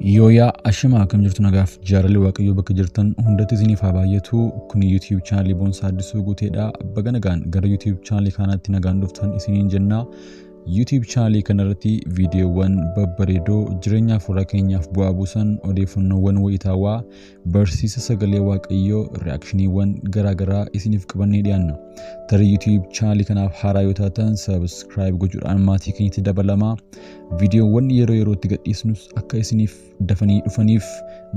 Yooyaa ashamaa akkam jirtu nagaaf jaalalli waaqayyoo bakka jirtan hundatti isiniif haa baay'atu. Kun YouTube channel Boonsaa Addisuu Guuteedha. Baga nagaan gara YouTube channel kanaatti nagaan dhuftan isiniin jenna. YouTube channel kanarratti viidiyoowwan babbareedoo jireenya fuula keenyaaf bu'aa buusan, odeeffannoowwan wayitaawaa, barsiisa sagalee waaqayyoo, reakshiiniiwwan garaagaraa isiniif qabannee dhiyaanna. Tarii YouTube channel kanaaf haaraa yoo taatan subscribe gochuudhaan maatii keenyatti dabalamaa. Viidiyoowwan yeroo yerootti gadhiisnus akka isiniif dafanii dhufaniif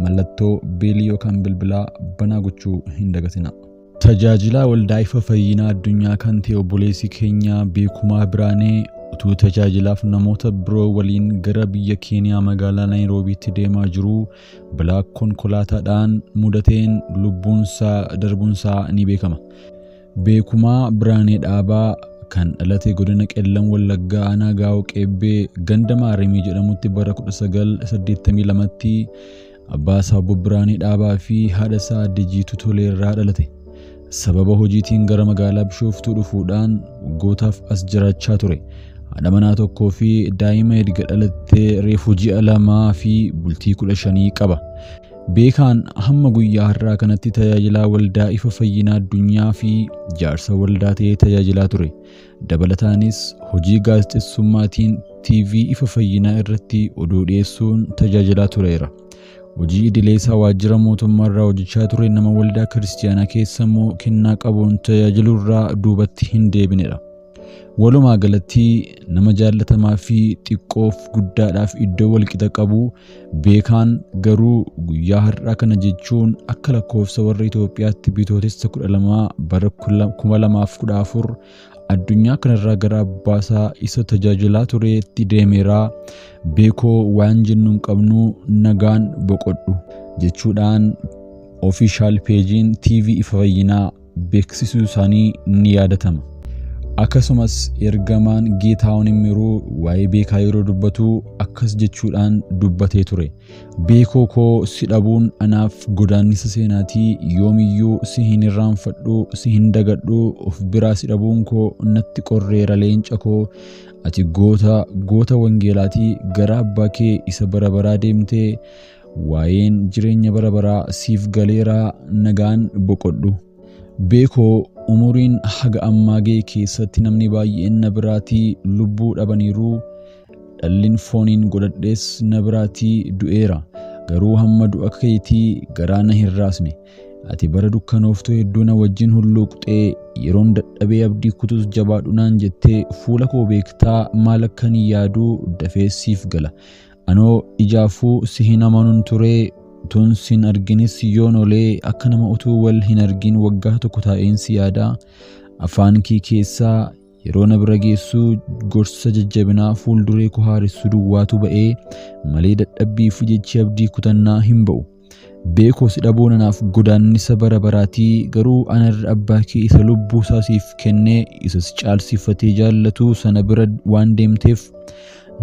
mallattoo beelii yookaan bilbilaa banaa gochuu hin dagatina. Tajaajilaa waldaa ifa fayyinaa addunyaa kan ta'e obboleessi keenya Beekumaa Biraanee utuu tajaajilaaf namoota biroo waliin gara biyya Keeniyaa magaalaa Naayiroobiitti deemaa jiru balaa konkolaataadhaan mudateen lubbuunsaa darbuunsaa ni beekama. Beekumaa Biraanee Dhaabaa kan dhalate godina Qellam Wallaggaa aanaa Gaa'oo Qeebbee ganda Maaramii jedhamutti bara 1982tti abbaa isaa Obbo Biraanee Dhaabaa fi haadha isaa Dijiituu Toleerraa dhalate. Sababa hojiitiin gara magaalaa Bishooftuu dhufuudhaan waggootaaf as jiraachaa ture. Haadha manaa tokkoo fi daa'ima erga dhalattee reefu ji'a 2 fi bultii 15 qaba. Beekaan hamma guyyaa har'aa kanatti tajaajilaa waldaa ifa fayyinaa addunyaa fi jaarsa waldaa ta'ee tajaajilaa ture. Dabalataanis hojii gaazexeessummaatiin TV ifa fayyinaa irratti oduu dhiyeessuun tajaajilaa tureera. Hojii idilee isaa waajjira mootummaa irraa hojjechaa ture nama waldaa kiristiyaanaa keessa immoo kennaa qabuun tajaajilurraa duubatti hin deebinedha. Walumaa galatti nama jaallatamaa fi xiqqoof guddaadhaaf iddoo walqixa qabu. Beekaan garuu guyyaa har'aa kana jechuun akka lakkoofsa warra Itoophiyaatti bitootessa 12 bara 2014 addunyaa kanarraa gara abbaasaa isa tajaajilaa tureetti deemeera. Beekoo waan jennuun qabnu nagaan boqodhu jechuudhaan official pagein TV ifa fayyinaa beeksisuu isaanii ni yaadatama. Akkasumas ergamaan Geetaawwan Immiruu waa'ee Beekaa yeroo dubbatu akkas jechuudhaan dubbatee ture. Beekoo koo si dhabuun anaaf godaannisa seenaatii, yoomiyyuu si hin irraanfadhu, si hin dagadhu, of biraa si dhabuun koo natti qorreera leenca koo. Ati goota wangeelaatii gara abbaa kee isa bara baraa deemtee waa'een jireenya bara baraa siif galeera, nagaan boqodhu. Beekoo umuriin haga ammaa ga'e keessatti namni baay'een na biraatii lubbuu dhabaniiru. Dhallin fooniin godhadhees na biraatii du'eera. Garuu hamma du'a keetii garaa na hin raasne. Ati bara dukkanooftuu hedduu na wajjin hulluuqxee yeroon dadhabee abdii kutus jabaadhu naan jettee fuula koo beektaa maal akkan yaaduu dafee siif gala. Anoo ijaafuu si hin amanuun turee tun sin arginis yoon olee akka nama utuu wal hin argin waggaa tokko taa'een si yaada. Afaan kee keessaa yeroo na bira geessuu gorsa jajjabinaa fuulduree koo haaressuu duwwaatu ba'ee malee dadhabbii fi jechi abdii kutannaa hin ba'u. Beekoo si dhabuun anaaf godaannisa bara baraatii. Garuu anarra abbaa kee isa lubbuu isaa siif kennee isas caalsifatee jaallatu sana bira waan deemteef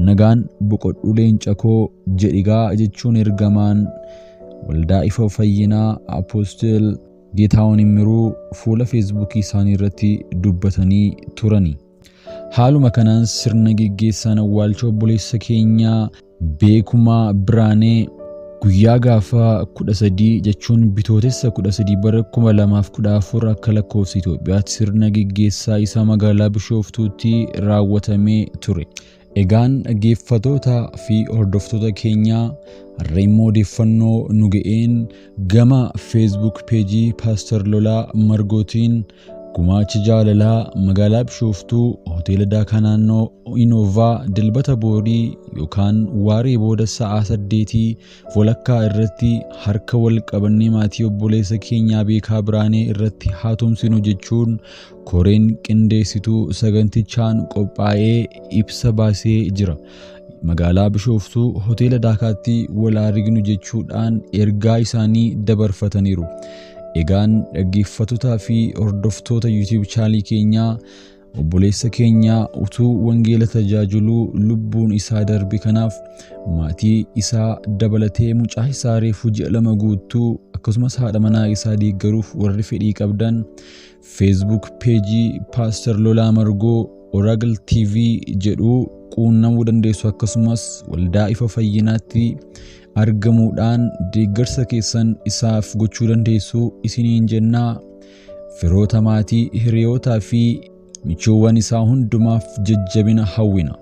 nagaan boqodhu leenca koo jedhigaa jechuun ergamaan waldaa ifa fayyinaa Apostel Geetaawwan Immiruu fuula feesbuukii isaanii irratti dubbatanii turani. Haaluma kanaan sirna geggeessaan awwaalcha obboleessa keenyaa Beekumaa Biraanee guyyaa gaafa 13 jechuun bitootessa 13 bara 2014 akka lakkoofsa Itoophiyaatti sirna geggeessaa isaa magaalaa Bishooftuutti raawwatamee ture. Egaan dhaggeeffattoota fi hordoftoota keenyaa har'a immoo odeeffannoo nu ga'een gama Facebook page Pastor Lolaa Margootiin gumaacha jaalalaa magaalaa Bishooftuu hoteela Daakaa naannoo Innova dilbata boorii yookaan waaree booda sa'a 8 walakkaa irratti harka wal qabannee maatii obboleessa keenyaa Beekaa Biraanee irratti haa tumsinu jechuun koreen qindeessituu sagantichaan qophaa'ee ibsa baasee jira. Magaalaa Bishooftuu hoteela Daakaatti wal arginu jechuudhaan ergaa isaanii dabarfataniiru. Egaan dhaggeeffattootaa fi hordoftoota YouTube channel keenyaa obboleessa keenyaa utuu wangeela tajaajiluu lubbuun isaa darbe kanaaf maatii isaa dabalatee mucaa isaa reefu ji'a 2 guutuu akkasumas haadha manaa isaa deeggaruuf warri fedhii qabdan Facebook page Pastor Lolaa Margoo Oracle TV jedhu quunnamuu dandeessu. Akkasumas waldaa ifa fayyinaatti argamuudhaan deeggarsa keessan isaaf gochuu dandeessu isiniin jennaa. Firoota maatii hiriyootaa fi michoowwan isaa hundumaaf jajjabina hawwina.